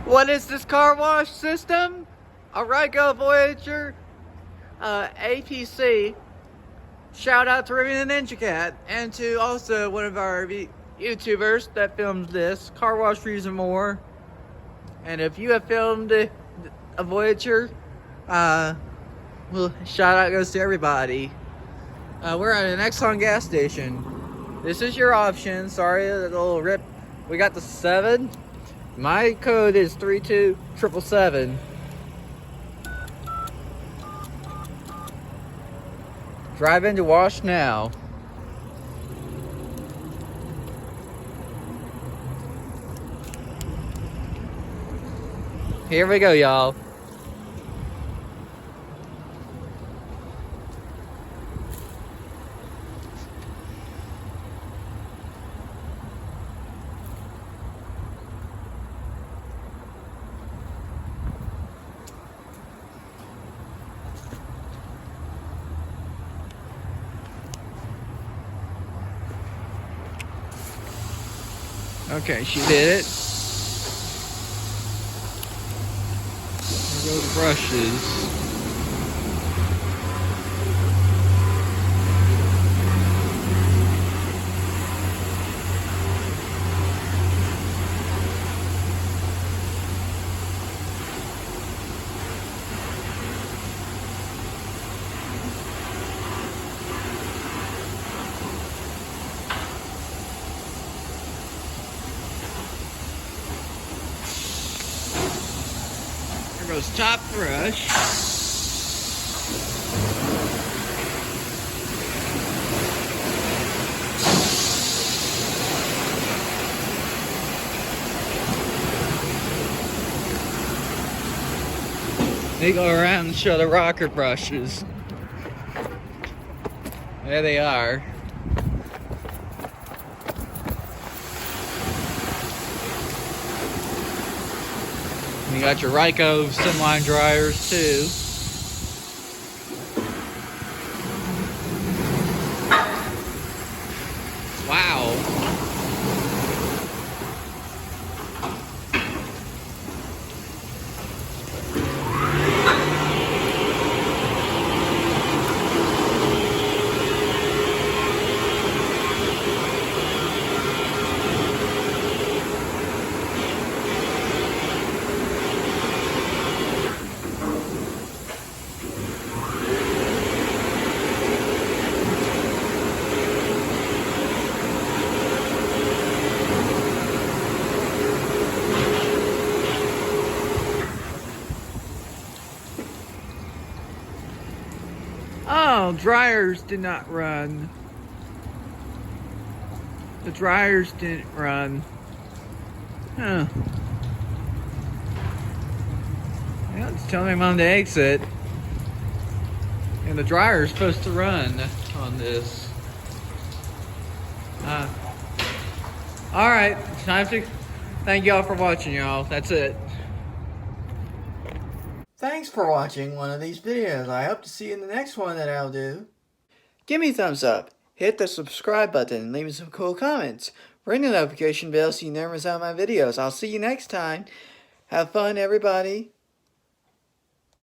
What is this car wash system? A Ryko Voyager APC. Shout out to Ruby the Ninja Cat and to also one of our YouTubers that films this, Car Wash Reviews and More. And if you have filmed a Voyager, well, shout out goes to everybody. We're at an Exxon gas station. This is your option. Sorry, a little rip. We got the 7. My code is 32777. Drive into wash now. Here we go, y'all. Okay, she did it. There go the brushes. There goes top brush. They go around and show the rocker brushes. There they are. You got your Ryko slimline dryers too. Wow. Oh, dryers did not run. The dryers didn't run. Huh. Yeah, it's telling me I'm on the exit. And the dryer is supposed to run on this. Alright, time to thank y'all for watching, y'all. That's it. Thanks for watching one of these videos. I hope to see you in the next one that I'll do. Give me a thumbs up, hit the subscribe button, and leave me some cool comments. Ring the notification bell so you never miss out on my videos. I'll see you next time. Have fun, everybody.